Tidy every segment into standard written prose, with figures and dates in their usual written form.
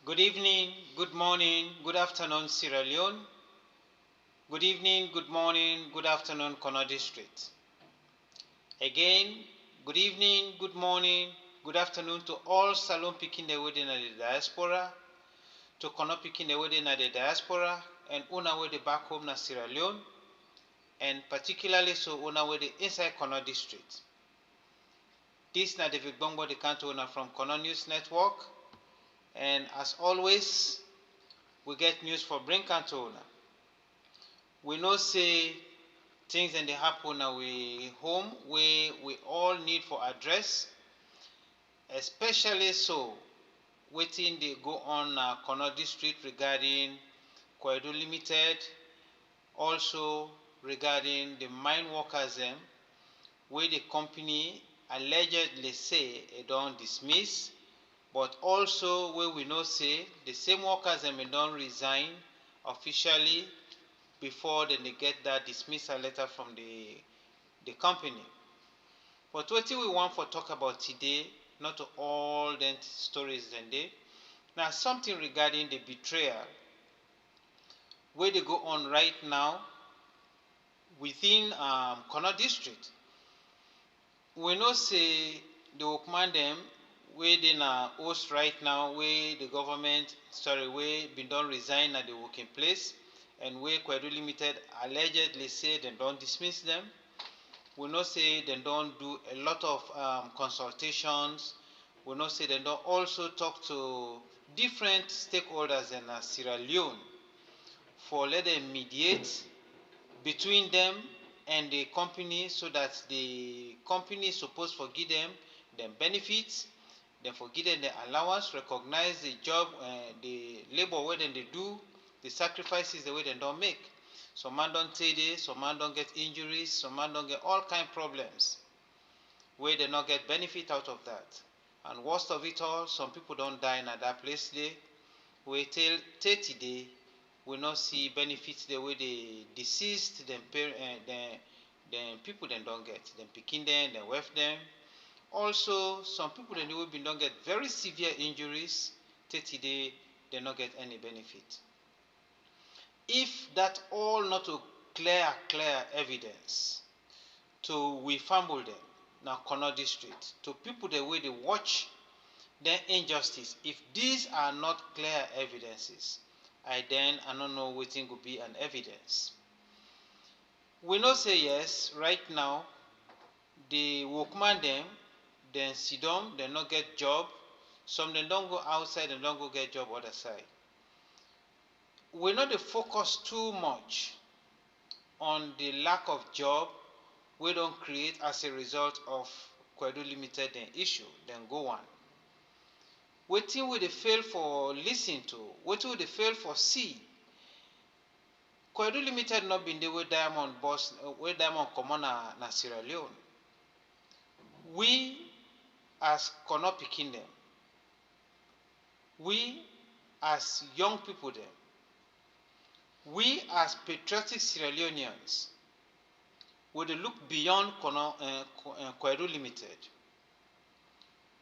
Good evening, good morning, good afternoon, Sierra Leone. Good evening, good morning, good afternoon, Kono District. Again, good evening, good morning, good afternoon to all Salon picking the wedding at the diaspora, to Kono picking the wedding at the diaspora, and una way the back home na Sierra Leone, and particularly so una way the inside Kono District. This na David Bongbo, the country owner from Kono News Network. And as always, we get news for bring country owner. We know say things and they happen now we home where we all need for address, especially so waiting they go on Kono District regarding Kwedu Limited, also regarding the mine workers where the company allegedly say it don't dismiss. But also where we know say the same workers don't resign officially before then they get that dismissal letter from the company. But what we want for talk about today, not all the stories then they. Now something regarding the betrayal where they go on right now within Kono District. We know say the workman them where they na host right now, where the government, where been done resign at the working place, and where Kwedu Limited allegedly say they don't dismiss them. We know say they don't do a lot of consultations. We know say they don't also talk to different stakeholders in Sierra Leone for let them mediate between them and the company so that the company is supposed to give them benefits. Then forgive them the allowance, recognize the job, the labor where they do, the sacrifices the way they don't make. Some man don't take this, some man don't get injuries, some man don't get all kind of problems where they not get benefit out of that. And worst of it all, some people don't die in that place there. We till 30 days, we not see benefits the way they deceased, them people they don't get, them picking them, them wife them. Also, some people in the way don't get very severe injuries, 30 days, they don't get any benefit. If that all not to clear evidence to we fumble them now Kono District, to people the way they watch their injustice, if these are not clear evidences, I don't know what thing could be an evidence. We know say yes, right now, the workman them, then sit down, they not get job. Some they don't go outside and don't go get job other side. We not the focus too much on the lack of job we don't create as a result of Kwedu Limited issue, then go on. Waiting with the fail for listen to, waiting with the fail for see. Kwedu Limited not been the way Diamond boss, where Diamond common na Sierra Leone. We as Kono picking them, we as young people them, we as patriotic Sierra Leoneans, we look beyond Kwedu Limited.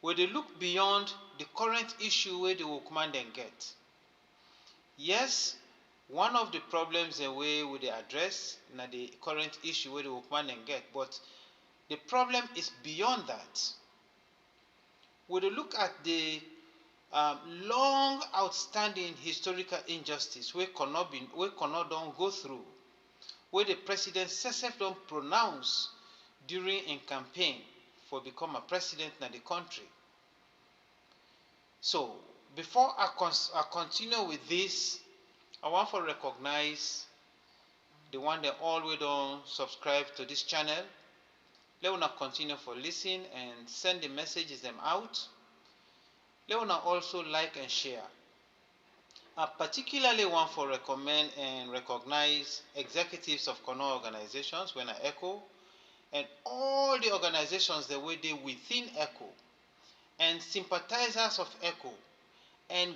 We look beyond the current issue where the workman then get. Yes, one of the problems the way we address na the current issue where the workman then get, but the problem is beyond that. We look at the long outstanding historical injustice where Kono don't go through, where the president Sesef don't pronounce during a campaign for become a president in the country. So before I continue with this, I want to recognize the one that always don't subscribe to this channel. Let us continue for listening and send the messages them out. Let us also like and share. I particularly want to recommend and recognize executives of Kono organizations when I echo, and all the organizations that were there within ECHO, and sympathizers of ECHO, and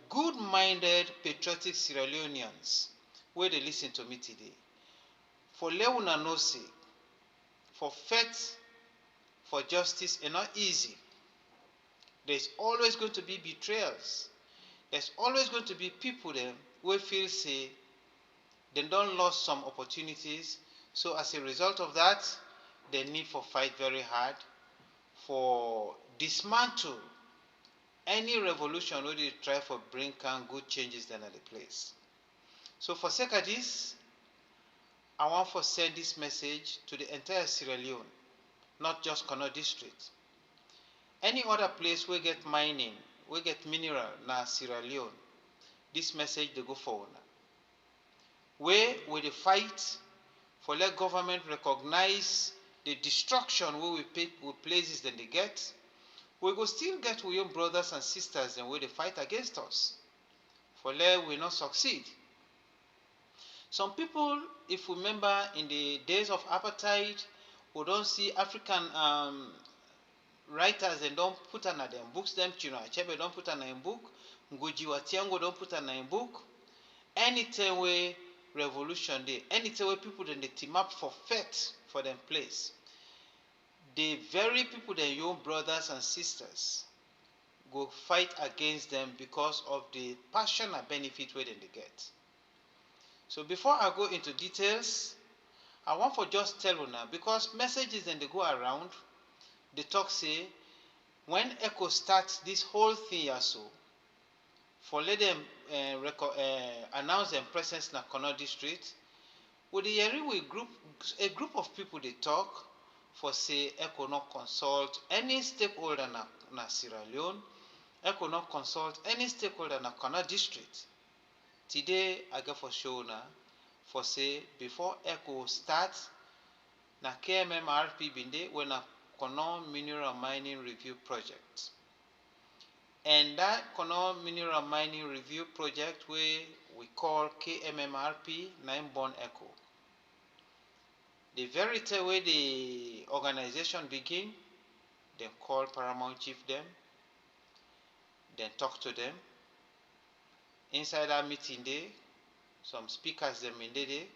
good-minded patriotic Sierra Leoneans where they listen to me today. For Leuna no say, for faith, for justice, is not easy. There's always going to be betrayals. There's always going to be people them who feel say they don't lost some opportunities. So as a result of that, they need for fight very hard for dismantle any revolution where they try for bring can good changes then at the place. So for sake of this, I want to send this message to the entire Sierra Leone, not just Kono district. Any other place we get mining, we get mineral na Sierra Leone, this message they go for una. Where we fight for let government recognize the destruction where we pay with places that they get, we go still get we own brothers and sisters and where they fight against us. For let we not succeed. Some people, if we remember in the days of apartheid, we don't see African writers and don't put on them books, them Chino Achebe don't put on a book, Nguji Watiango don't put on a book. Anytime where revolution day, anytime where people then they team up for fete for them place. The very people that your brothers and sisters go fight against them because of the passion and benefit where they get. So before I go into details, I want to just tell you now, because messages then they go around, they talk say, when ECHO starts this whole thing here so, for let them announce their presence in Kono district, with the hearing with a group of people they talk, for say ECHO not consult any stakeholder na Sierra Leone, ECHO not consult any stakeholder na Kono district. Today I get for show now, for say before ECHO starts, na Kmmrp BINDI when a Kono Mineral Mining Review Project. And that Kono Mineral Mining Review Project we call Kmmrp 9 Born ECHO. The very way the organization begin, then call Paramount Chief them, then talk to them. Inside that meeting day, some speakers them in the day,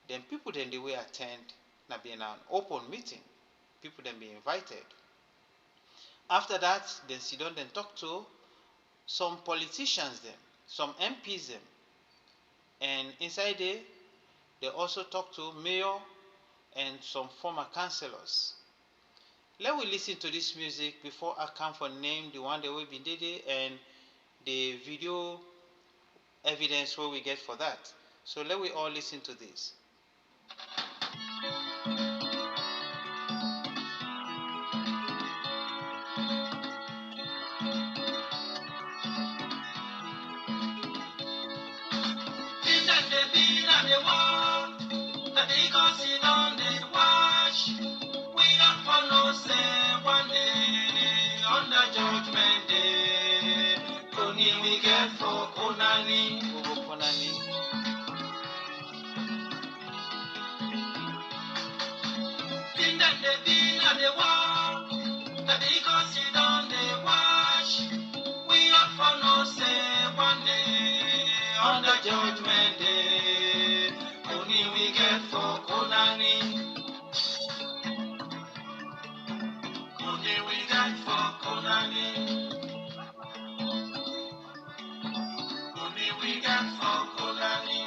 then people then they will attend, na be an open meeting. People then be invited. After that, then sit down then talk to some politicians them, some MPs them. And inside there, they also talk to mayor and some former councillors. Let we listen to this music before I come for name the one that we been did and the video evidence where we get for that. So let we all listen to this. Judgment day, only we get for Konani. Only we get for Konani. Only we get for Konani.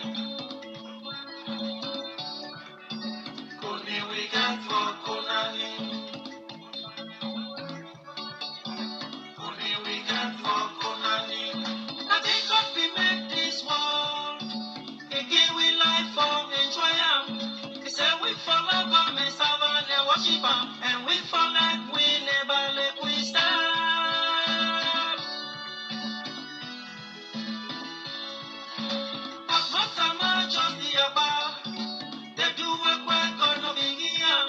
Only we get for Konani. Only we get for Konani. Nothing could be made this world. Again we life for enjoy am. He said we follow God, me serve and worship am, and we follow we never let we stop. But what am I just the about? They do work where God no begin.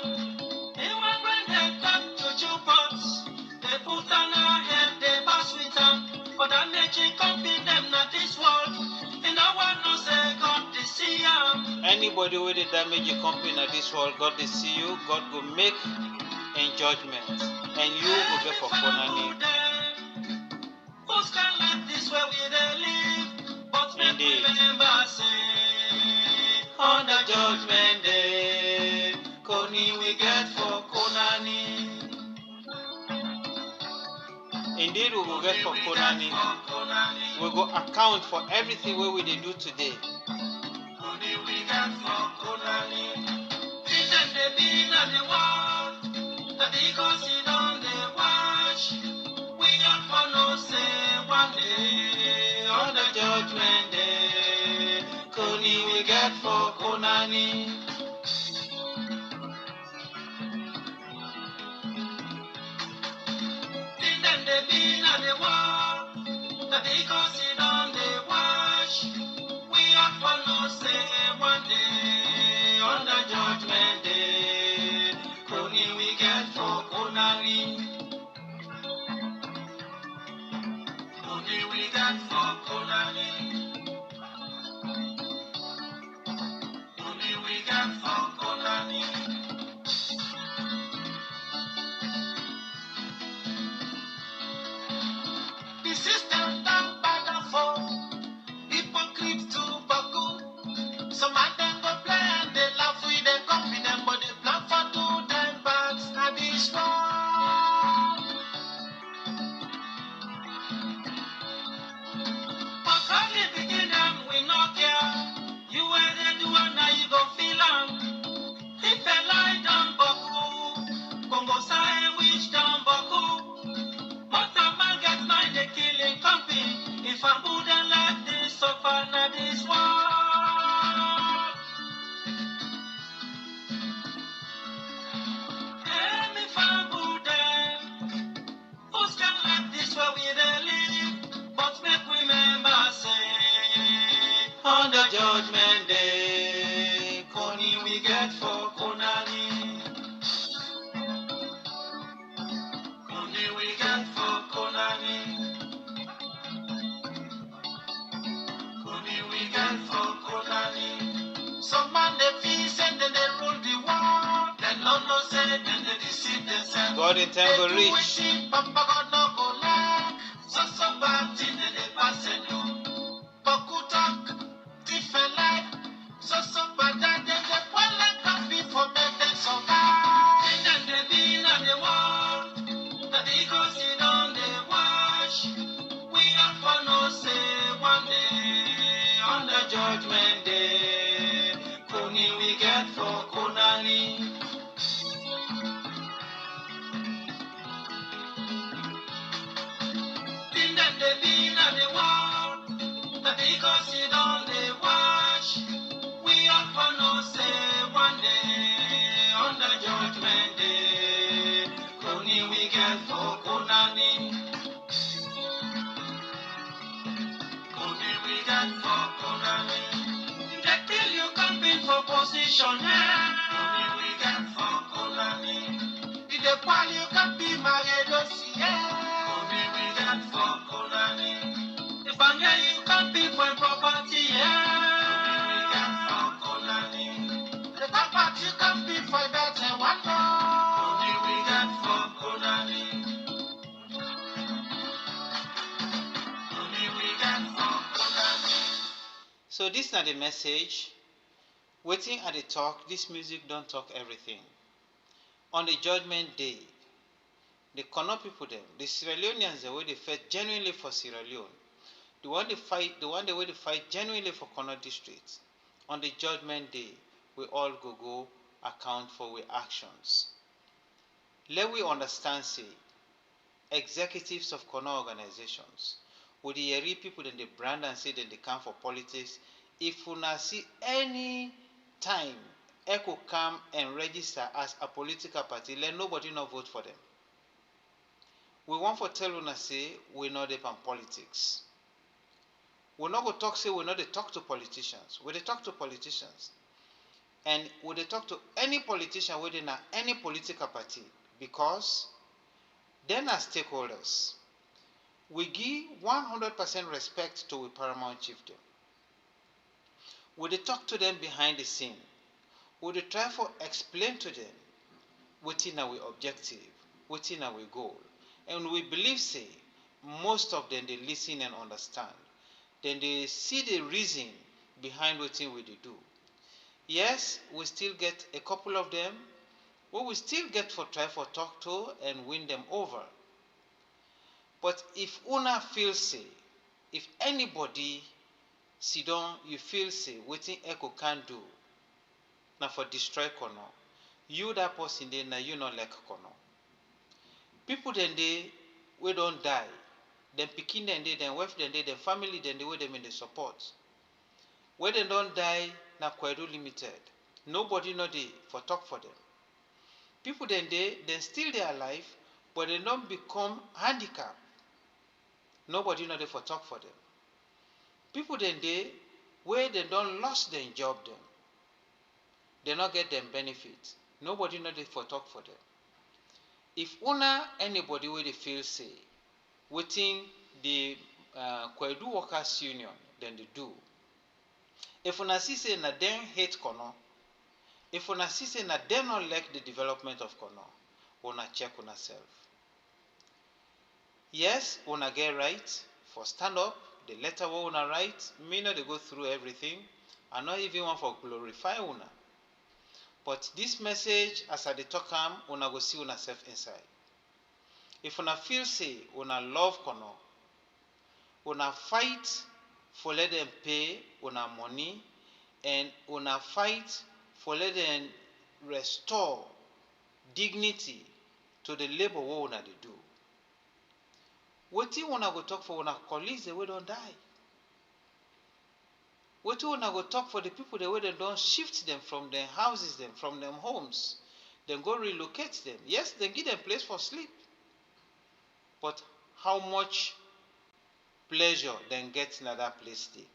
They want when they talk to two pots. They put on our head, they pass with them. But that nature company them not this world. And I want no say God they see them. Anybody with the damage your company at this world, God they see you, God go make in judgment. And you go get for Konani. Who's can live this way we they live? But indeed. Remember say on the judgment day, Koni we get for Konani. Indeed, we will get for Konani. We go account for everything we will do today. Money we get for Konani. Pretend they be not the world. That because you don't they wash. We got for no say one day on the judgment day. Koni we get for Konani. Pretend they be not the world. That because you don't they wash. We are for no say one day on the judgment day. Koni we get for Konani. Koni we get for Konani. Koni we get for Konani. The system done bad for hypocrites to Baku. Some of them go play and they laugh with them confident, but they plan for 2 time bags. Now this one. But from the beginning, we no care. You were the one, now you go feel on. If a lie down Baku, Congo say which down Baku. But a man gets mine, they killing company. If I wouldn't let this suffer, now this one. If I wouldn't, who's can let this where we they live? But make we remember, say, on the judgment day, Koni we get for Konani. Koni we get for Konani. Koni we get for Konani. Some man they feel say that they rule the world. Then no say then they deceive themselves. God in time go reach. Papa God no go lack. So bad thing that they pass and do. Baku talk, different life. So bad that they want like coffee for make them so bad. And then they be on the world. That because you don't they wash. We are for no say one day on the judgment day. Koni we get for Konani. Think that they be not the world. That because you don't they wash. We are for no say one day on the judgment day. Koni we get for Konani. Koni we get for Konani. They kill you camping for position. Koni we get for Konani. If they call you camping married dossier. Koni we get for Konani. If I hear you camping for property. Koni we get for Konani. The property camping for better one more. Koni we get for Konani. Koni we get for Konani. So this is not the message. Waiting at the talk, this music don't talk everything. On the judgment day, the Kmmrp people them, the Sierra Leoneans, the way they fight genuinely for Sierra Leone, the way they fight genuinely for Kano district. On the judgment day, we all go account for our actions. Let we understand, say, executives of Kano organizations, with the Yeri people in the brand and say that they come for politics. If you not see any time ECHO come and register as a political party, let nobody not vote for them. We want to tell you say we know they pan politics. We not go talk say we know they talk to politicians. We they talk to politicians. And we they talk to any politician within any political party because then as stakeholders, we give 100% respect to the paramount chieftain. We they talk to them behind the scene. We they try to explain to them within our objective, within our goal. And we believe, say, most of them they listen and understand. Then they see the reason behind what we do. Yes, we still get a couple of them. We will still get for try for talk to and win them over. But if una feel say, if anybody sit down, you feel say wetin ECHO can do na for destroy Kono, you that person dey na you no like Kono. People dem dey wey don die, dem pikin dem dey, dem wife dem dey, dem family dem dey wey dem in dey support. Wey dem don die na Kwedu Limited. Nobody no dey for talk for them. People dem dey, dem still dey alive, but dem don become handicap. Nobody no dey for talk for them. People dem dey wey dem don lost their job dem. They no get them benefit. Nobody no dey for talk for them. If una anybody wey dey feel say wetin the Kwedu Workers Union dem dey do, if una see say na dem hate Kono, if una see say na dem no like the development of Kono, una check una self. Yes, una get right for stand up. The letter wey una write, me no dey go through everything. I no even want for glorify una. But this message, as I dey talk am, una go see una self inside. If una feel say una love Kono, una fight for let them pay una money, and una fight for let them restore dignity to the labor wey una dey do. Wetin una go talk for una colleagues wey don die? Wetin una go talk for the people wey dem don shift them from their houses, them from them homes, then go relocate them? Yes, then give them place for sleep. But how much pleasure then get in that place dey?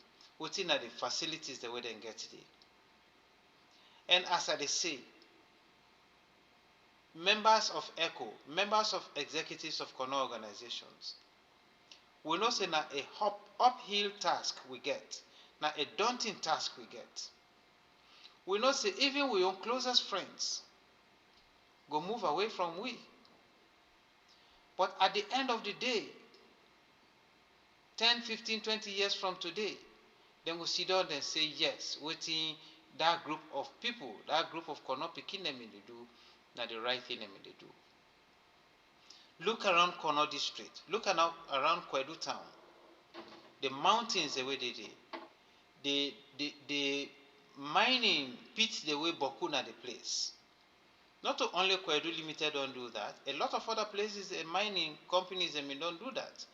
Wetin are the facilities the way they get dey? And as I dey say, members of ECHO, members of executives of Kono organizations, we know say na a uphill task we get, na a daunting task we get. We know say even we own closest friends go move away from we. But at the end of the day, 10, 15, 20 years from today, then we sit down and say, yes, wetin that group of people, that group of Kono pikin dem dey do, na the right thing dem dey do. Look around Kono district, look around Kwedu town, the mountains the way they dey, the mining pits the way Boku na the place. Not only Kwedu Limited don't do that, a lot of other places and mining companies don't do that.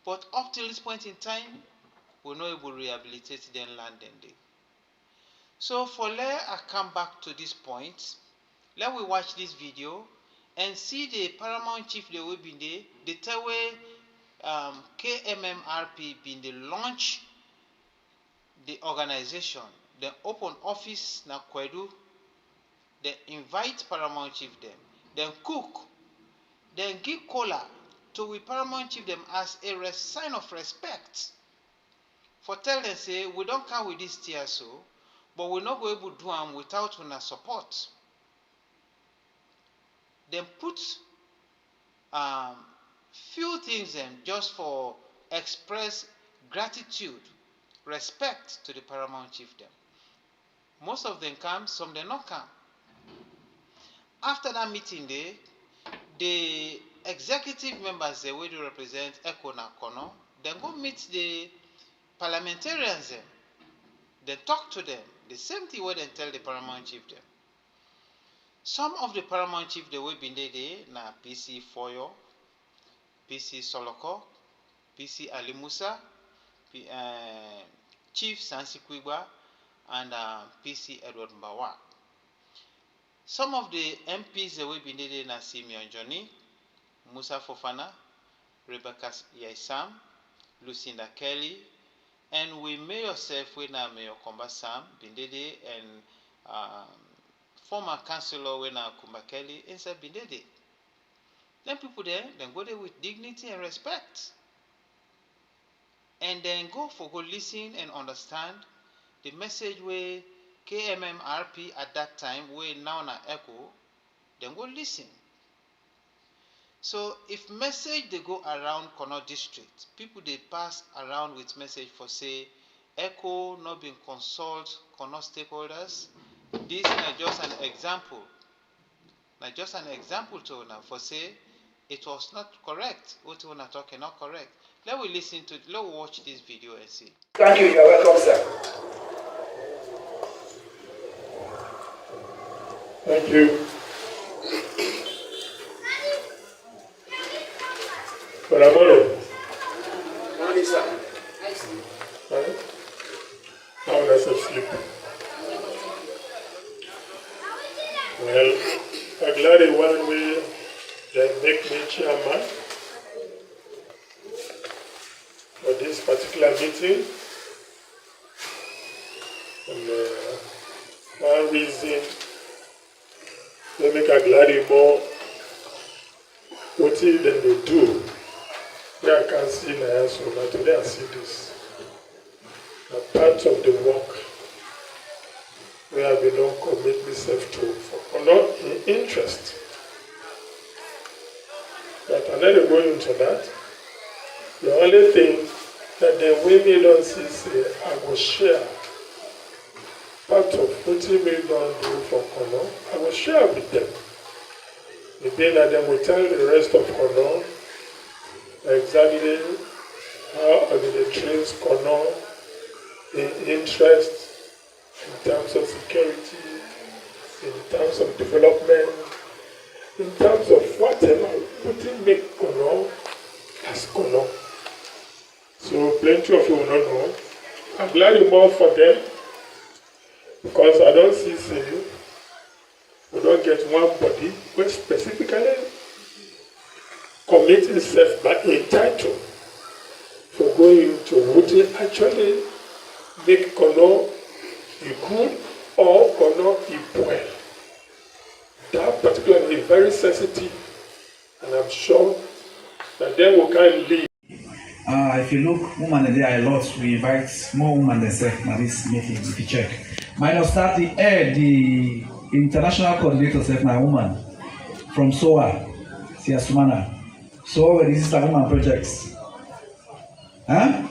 But up till this point in time, we're not able to rehabilitate the land and day. So for let I come back to this point, let we watch this video and see the paramount chief the way BINDI, the tell way Kmmrp BINDI launch the organization, the open office na Kwedu, they invite paramount chief them, then cook, then give cola to we paramount chief them as a sign of respect. For tell them say we don't come with this tier so, but we're not going to do them without una support. Then put few things them just for express gratitude, respect to the paramount chief them. Most of them come, some they not come. After that meeting day, the executive members they will represent ECHO na Kono, then go meet the parliamentarians them. They talk to them. The same thing what they tell the paramount chief them. Some of the paramount chief they will be there na PC FORYOH, PC SOLOKO, PC Ali MUSA, Chief SANSI QUIGBA, and PC Edward MBAWA. Some of the MPs that will be there na SIMEON Johnny, MUSA FOFANA, Rebecca Yaisam, LUCINDA KELLIE, and we may yourself we na Mayor KOMBA Sam Bindede and former councillor we na KUMBA KELLIE inside Bindede. Then people there, then go there with dignity and respect. And then go listen and understand the message where Kmmrp at that time, where now na ECHO, then go listen. So if message they go around Kono district, people they pass around with message for say ECHO not being consult Kono stakeholders. This is just an example. Now just an example to now for say it was not correct. What we are talking not correct. Let we listen to. Let we watch this video and see. Thank you. You are welcome, sir. Thank you. Morning, sir. Right? How does it sleep? Well, I'm glad in one way they make me chairman for this particular meeting. And one reason they make a glad more what than they do. I can see my answer, but today I see this. A part of the work where I belong commit myself to for not in interest. But I'm not going into that. The only thing that the women don't see say I will share part of what we don't do for Kono, I will share with them. Maybe that they will tell the rest of Kono exactly how administrators Kono in interest in terms of security, in terms of development, in terms of whatever putting make Kono as Kono. So plenty of you will not know. I'm glad you more for them because I don't see we don't get one body which specifically commit itself by entitled for going to what actually make Kono good or Kono well. That particularly is very sensitive, and I'm sure that then we can leave. If you look, women there are a lot. We invite more women themselves at this meeting. If you check, minus 30, the international coordinator said my woman from SOA, Siasumana. So this is the woman projects. Huh?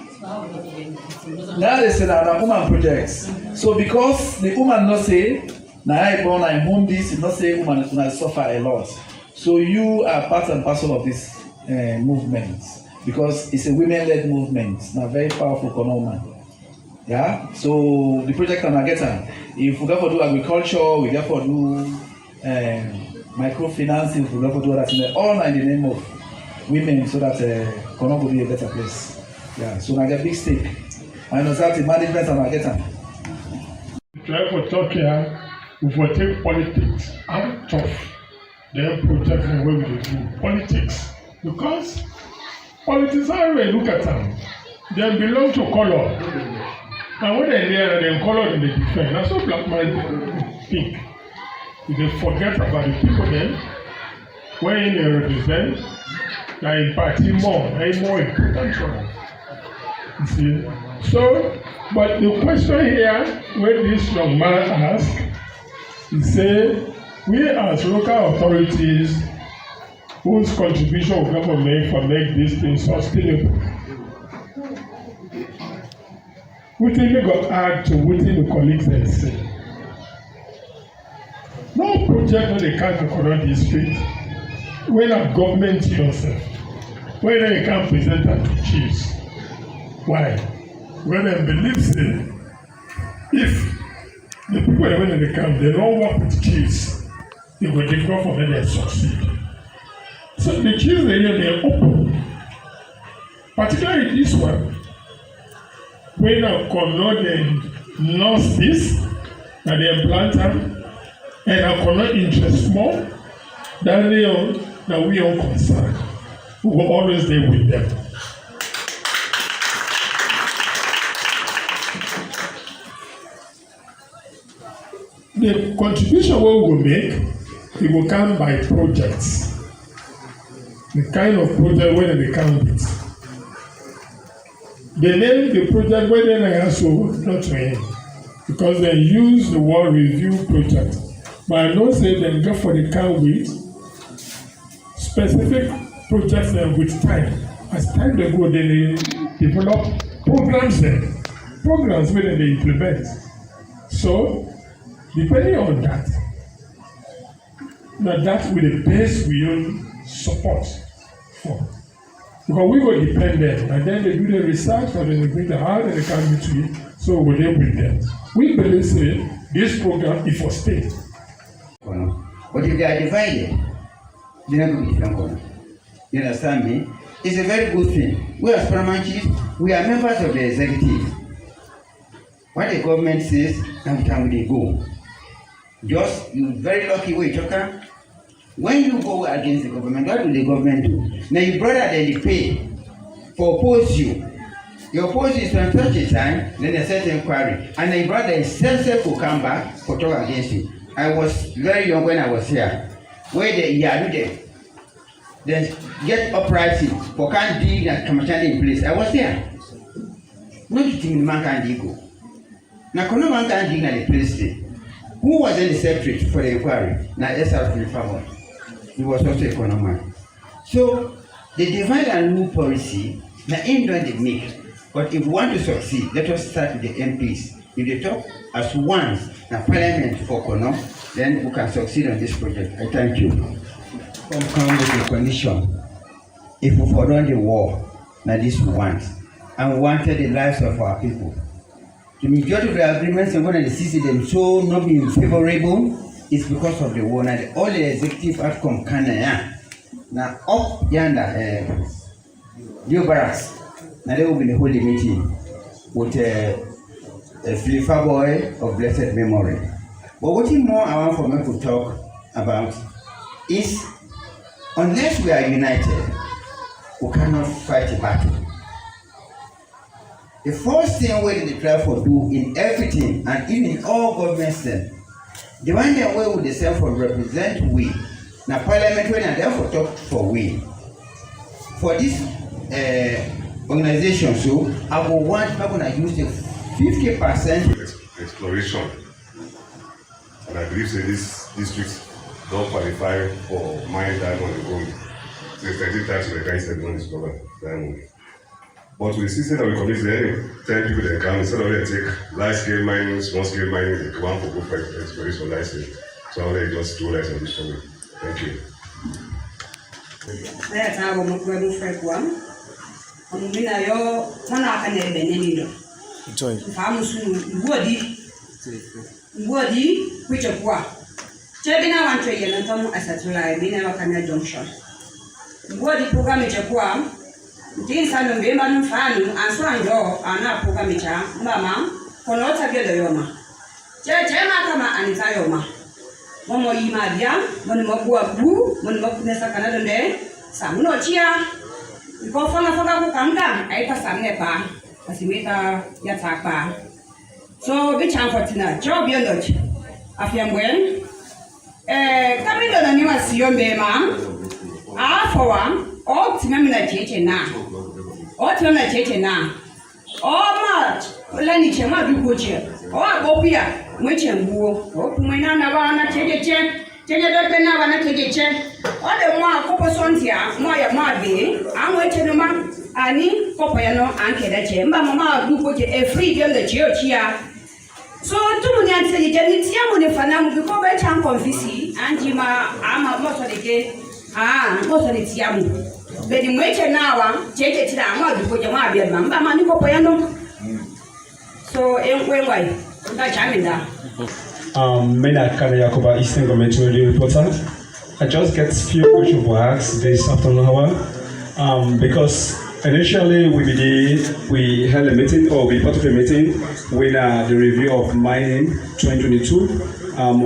Now they say that the woman projects. So because the woman not say, now I born I home this, not say woman is going to suffer a lot. So you are part and parcel of this movement because it's a women-led movement. Now very powerful woman. Yeah. So the project can get her. If we go for do agriculture, we go for do microfinance, if we go for do that, all in the name of women, so that Kono will be a better place. Yeah, so I get big stake. I know that the management and I get them. Try for talk here, we will take politics out of the project and where we do politics. Because politics are when look at them, they belong to color. And when they're there, they're colored in the different. That's what black man think. They forget about the people then, when they represent. Now in fact, more important for them. You see? So, but the question here, when this young man asked, he said, we as local authorities, whose contribution we can make for make this thing sustainable, we think we got add to what the colleagues they say. No project when they can't correct district, when a government yourself, when they can't present that to chiefs. Why? When they believe say, if the people when they come, they don't work with chiefs, they will difficult for them to succeed. So the chiefs they open, particularly this one, when I cannot nurse this, and they implant them, and I cannot interest more, then we are concerned. We will always there with them. The contribution we will make, it will come by projects. The kind of project where they come with. They name the project where they also not to him because they use the word review project. But I don't say they go for the count with specific projects with time. As time they go, they develop programs then. Programs where they implement. So, depending on that, now that with the base we own support. for. Because we were dependent, and then they do the research, and then they bring the heart, and they come into it. So we live with them. We believe this program is for state. But if they are divided, they're not going to be different. You understand me? It's a very good thing. We as paramount chiefs, we are members of the executive. What the government says, and we go. Just, you're very lucky way, Choka. When you go against the government, what will the government do? Now your brother then they pay for oppose you. You oppose you from such a time, then they set inquiry. And your brother is sensitive to come back for talk against you. I was very young when I was here. Where the Yadude then get uprising for can't dig and Kamachanda in place. I was there. No thing man can't go. Now no man can't dig at the place there. Who was then the secretary for the inquiry? Now S.R. He was also a economic. So the divide and rule policy, now aim don't they make. But if we want to succeed, let us start with the MPs. If they talk as one, now Parliament for Kono, then we can succeed on this project. I thank you. Come with the condition. If we follow the war, now this we want. And we wanted the lives of our people. The majority of the agreements and when they see them so not being favorable, it's because of the war. Now all the executive outcome can now up yonder new barracks. Now they will be the holy meeting with a Filifa boy of blessed memory. But what more I want for me to talk about is unless we are united, we cannot fight a battle. The first thing we need to try for do in everything and even in all governments then, the one that way with the self for represent we. Now Parliament when and therefore talk for we. For this organization, so I will want people to use the 50% exploration. And I believe that this district don't qualify for mine diamond and gold. Since 30 times the guy said one discovered diamond. But we see that we commit to 10 people that come instead of them take large scale mining, small scale mining, they want to go for exploration license. So I'll let just do license on this for me. Thank you. That's how we move for one. On Mina, yo, one can have been any. Woody, which of what? Chebina want to yell and Tom as a July, Mina Wakana Junction. Woody program is a poem. Things are no women fan and so and go are not programmicha, Mamma, for not a good yoma. Jema Kama and Itayoma. Momo Yimadia, Monimokua Boo, Monimokunesa Canada Day, some no chia. Go for a photo come down, I pass some nepa, as you make a yataka. So, which unfortunate job you know? I feel well. Coming on a new as your ma'am. For one, all to remember that church now. All to remember church now. All much, Lenny Chema do good cheer. Or Bopia, which and woo. Open my nana, take a check. Take a doctor now and take a check. All the more couple sons here, more your marby. I'm waiting to man. Ani, Popayano, and Kedache. Mamma do put a free girl the church here. So, to me, I say, it's young when Fanam because I can't confess, and Jima, I'm a most of the day. Most of it's young. But in which an hour, take it down, because you might be a mamma, Manipopayano. So, anyway, that's Jamina. Mena Karayakoba Eastern Government Radio Reporter. I just get a few questions to ask this afternoon hour. Because initially we held a meeting or we part of a meeting with the review of mining 2022.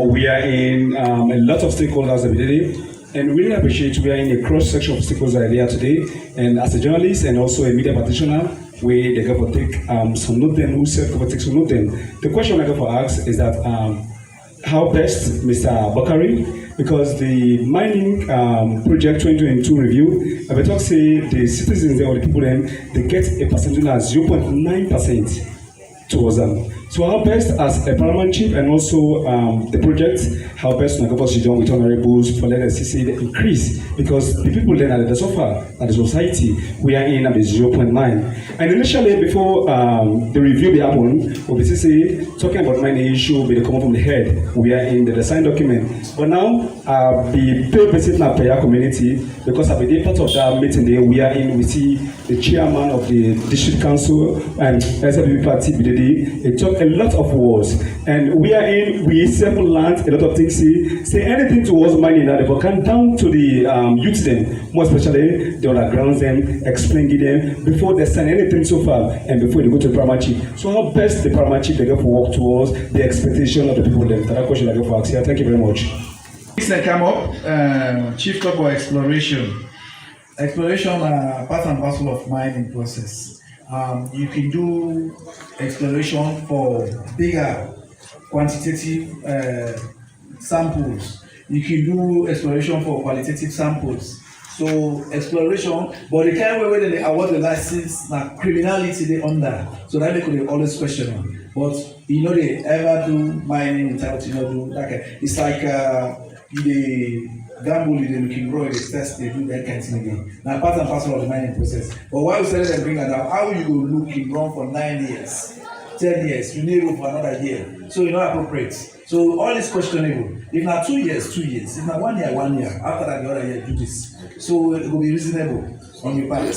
We are in a lot of stakeholders every day. And really appreciate we are in a cross-section of stakeholders here today. And as a journalist and also a media practitioner, we the government take some note them, who said government take some note them. The question I got for ask is that how best Mr. Bakari, because the mining project 2022 review, I better say the citizens or the people then they get a percentage of 0.9% towards them. So our best as a paramount chief and also the project, how best to go done with honorables for let us see the increase because the people then at the sofa at the society we are in at the 0.9. And initially before the review the happen, we'll be talking about many issues with the come from the head. We are in the design document. But now the paper sitting at prayer community because I've been part of that meeting there we are in, we see the chairman of the district council and SLB party BDD. It took a lot of words, and we are in. We several land a lot of things. Say anything towards money now, but come down to the youth them, more especially the underground them, explain to them before they send anything so far, and before they go to the primary chief. So how best the primary chief they go for work towards the expectation of the people them. That question I go for Axia. Thank you very much. Mr. Kmmrp, Chief Talk about exploration. Exploration are part and parcel of mining process. You can do exploration for bigger quantitative samples. You can do exploration for qualitative samples. So exploration, but the kind of way they award the license, now criminality they under. So that they could always question them. But you know they ever do mining without do like it's like the gamble they looking raw, they test, they do that kind of thing again. Now part and parcel of the mining process. But why we say them bring that down? How you go looking wrong for 9 years, 10 years, you need room for another year. So you're not appropriate. So all is questionable. If not 2 years, 2 years. If not 1 year, 1 year. After that, the other year, do this. So it will be reasonable on your part.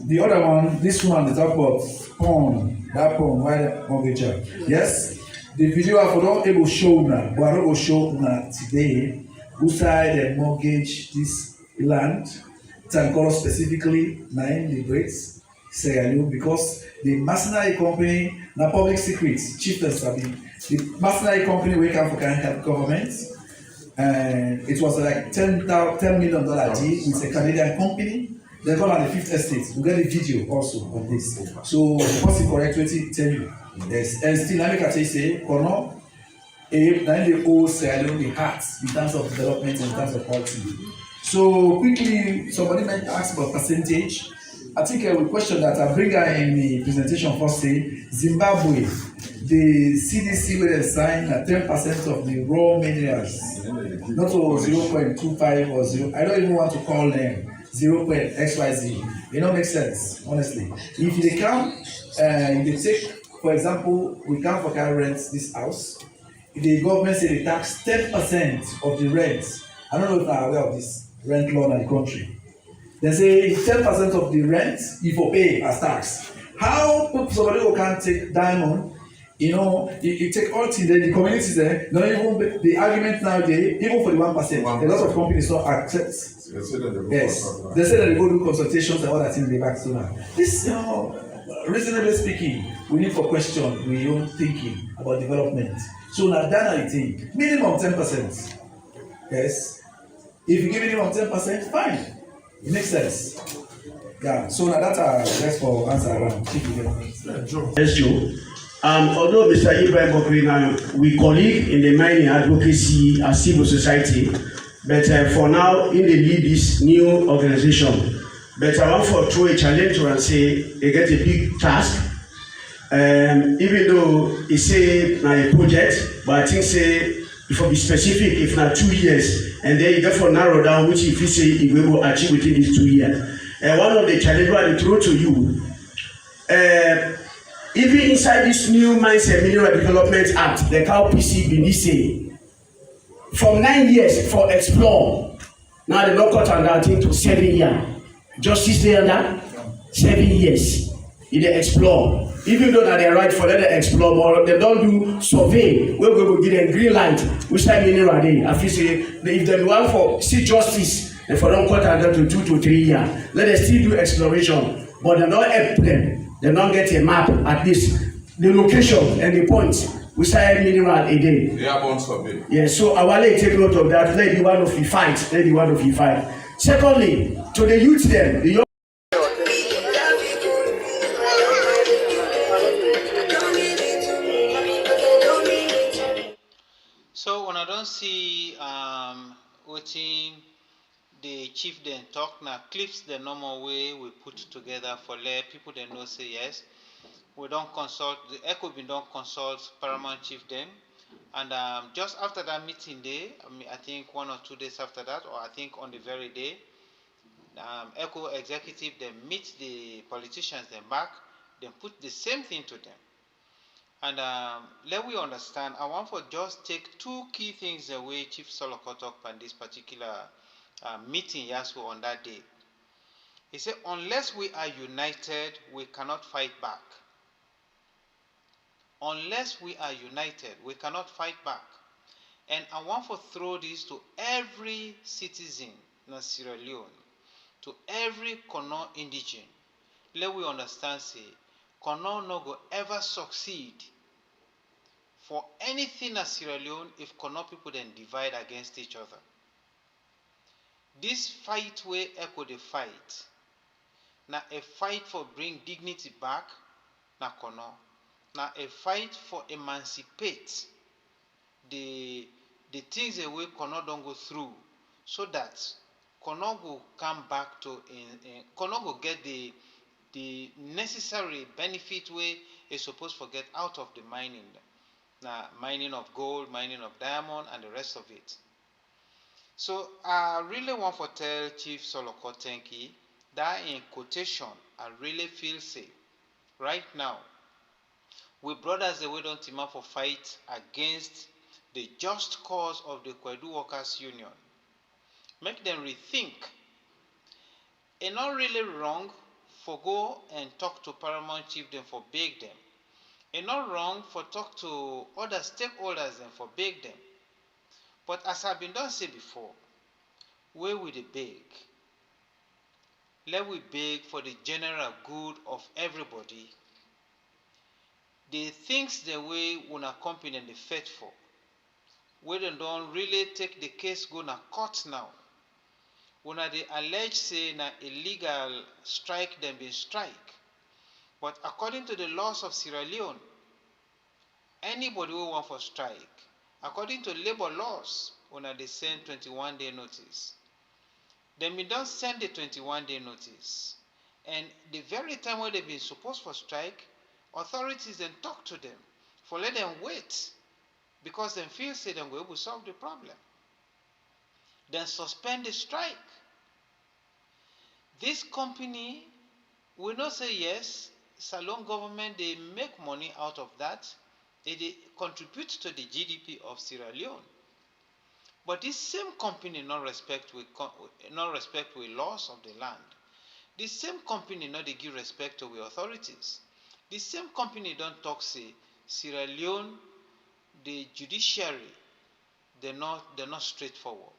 The other one, this one, they talk about porn. That porn, why the mortgage? Yes. The video I don't able show now, but I don't go show now today. Who side the mortgage this land? Tankoro specifically 9 liberates because the mercenary company, now public secrets, chieftains have been the mercenary company we come for government, and it was like $10 million deal with a Canadian company. They call on the 5th estate. We get a video also on this. So the person correct what he tell you. Yes, and still let me say, Kono, then the whole the heart in terms of development and in terms of quality. So quickly, somebody might ask about percentage. I think we question that I bring her in the presentation first say Zimbabwe, the CDC will assign 10% of the raw minerals, not to 0.25 or 0. I don't even want to call them 0.xyz. It don't make sense, honestly. If they come, if they take, for example, we come for car rent this house. If the government say they tax 10% of the rent, I don't know if I'm aware of this rent law in the country. They say 10% of the rent you for pay as tax. How somebody who can take diamond, you take all things, the communities there, not even the argument nowadays, even for the 1%, a lot of companies don't accept. Yes, they say that they go do consultations and all that things they back to now. This, reasonably speaking, we need for question, we own thinking about development. So now that I think, minimum 10%. Yes. If you give minimum 10%, fine. It makes sense. Yeah, so now that's just for answer around. Yes, Joe. Although Mr. Ibrahim Bokrina, we colleague in the mining advocacy and civil society, but for now, in the lead this new organization. But I want to throw a challenge to and say they get a big task. Even though it's a project, but I think say if it be specific, if not 2 years, and then you therefore narrow down which if you say you will achieve within these 2 years. One of the challenges I throw to you, even inside this new Mindset Mineral Development Act, the KPC BINDI say, from 9 years for explore, now they don't cut on that thing to 7 years. Justice there that 7 years. If they explore, even though that they right for them to explore, but they don't do survey. We will give them green light. Which time mineral day? I feel say if they want for see justice, if they don't cut on them to 2 to 3 years, let them still do exploration, but they don't help them. They don't get a map at least the location and the points. We say mineral a day. They are on survey. Yeah, so I will take note of that. Let the one of you fight. Let the one of you fight. Secondly, to the youth them, the young. So when I don't see what the chief then talk now clips the normal way we put together for let people that know say yes. we don't consult, the ECO bin don't consult Paramount Chief them. And just after that meeting day, I think 1 or 2 days after that, or I think on the very day, ECO executive then meet the politicians then back, then put the same thing to them. And let we understand, I want to just take 2 key things away Chief SOLOKO talked on this particular meeting Yasu on that day. He said, unless we are united, we cannot fight back. Unless we are united, we cannot fight back. And I want to throw this to every citizen in Sierra Leone, to every Kono indigene. Let we understand, say, Kono no go ever succeed for anything in Sierra Leone if Kono people then divide against each other. This fight where ECO the fight, now a fight for bring dignity back, na Kono. Now a fight for emancipate the things that we Kono don't go through, so that Kono will come back to Kono will get the necessary benefit we is supposed to get out of the mining. Now mining of gold, mining of diamond, and the rest of it. So I really want to tell Chief SOLOKO Tenki that in quotation I really feel safe right now. We brothers the way don't team up for fight against the just cause of the Kwedu Workers Union. Make them rethink. It's not really wrong for go and talk to Paramount Chief them for beg them. It's not wrong for talk to other stakeholders and for beg them. But as I've been done say before, where will they beg? Let we beg for the general good of everybody. The things the way una company and the faithful, where they don't really take the case go na court now. Una they allege say na illegal strike them been strike. But according to the laws of Sierra Leone, anybody who want for strike, according to labor laws, una they send 21-day notice. Then we don't send the 21-day notice. And the very time when they've been supposed for strike, authorities then talk to them for let them wait because they feel say they will solve the problem. Then suspend the strike. This company will not say yes, Salon government they make money out of that. They contribute to the GDP of Sierra Leone. But this same company not respect with laws of the land. This same company not they give respect to the authorities. The same company don't talk say Sierra Leone, the judiciary, they're not straightforward.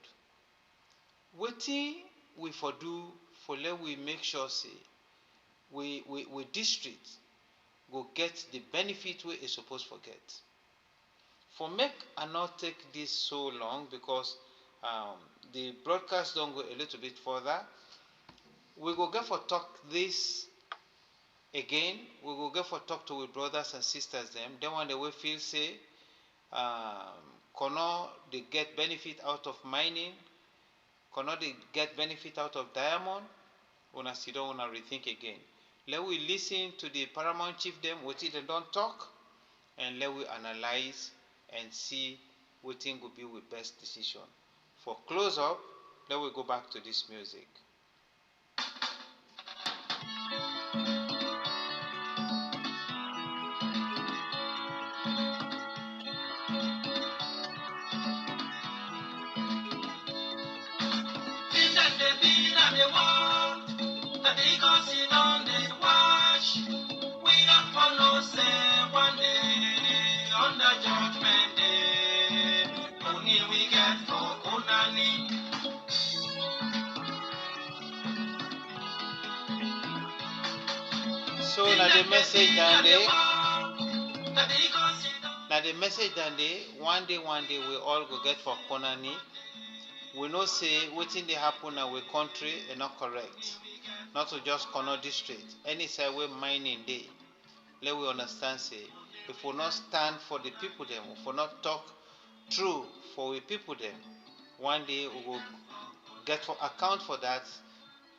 Waiting we for do for let we make sure say we district go get the benefit we is supposed to get. For make and not take this so long because the broadcast don't go a little bit further. We go get for talk this again. We will go for talk to our brothers and sisters them. Then when they will feel say, Kono they get benefit out of mining, Kono they get benefit out of diamond. Una sit down, una rethink again. Let we listen to the Paramount Chief them what they don't talk, and let we analyze and see what thing will be with best decision. For close up, let we go back to this music. So now the message down there. Now the message down there. One day we all go get for Konani. We know say what in they happen in our country is not correct. Not to just Kono district. Any side where mining day. Let we understand say if we not stand for the people them, if we not talk true for the people them, one day we will get for account for that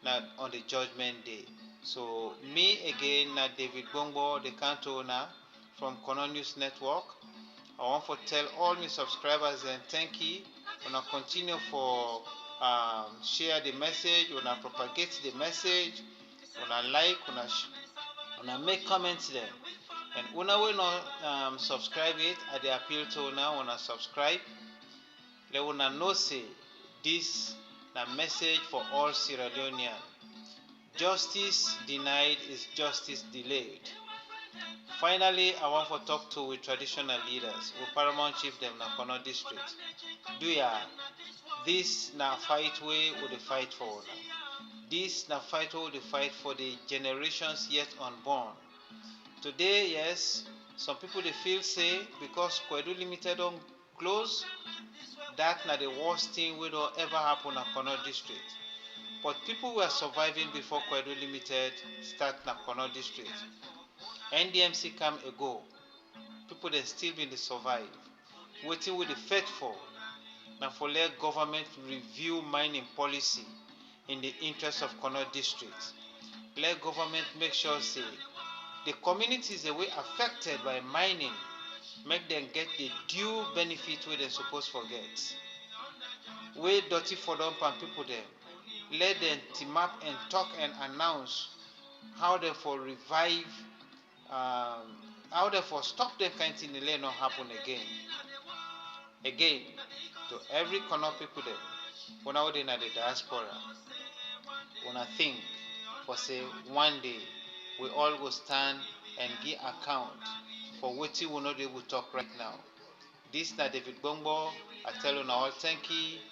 now on the judgment day. So me again, na David Bongo, the canto owner from Kono News Network. I want to tell all my subscribers and thank you. When I continue for share the message, when I propagate the message, when I like, when I make comments there. And when I will not subscribe it, I dey appeal to now when I subscribe. Let una know say this na message for all Sierra Leonean. Justice denied is justice delayed. Finally, I want to talk to with traditional leaders, with paramount chief them na Kono district. Do ya? This na fight way we the fight for now. This na fight way we the fight for the generations yet unborn. Today, yes, some people they feel say because Kwedu Limited don't close, that na the worst thing we don't ever happen at Kono district. But people were surviving before Kwedu Limited start na Kono district. NDMC come ago, people they still been survive. Waiting with the faithful. Now for let government review mining policy in the interest of Kono district. Let government make sure say the communities that were affected by mining make them get the due benefit where they're supposed to get. Where dirty for them and people them. Let them team up and talk and announce how they for revive, how they for stop them kind of thing let not happen again. Again, to every corner people them, when I was in the diaspora, when I think for say one day we all go stand and give account for what we not able to talk right now. This na David Bongo. I tell you now all thank you.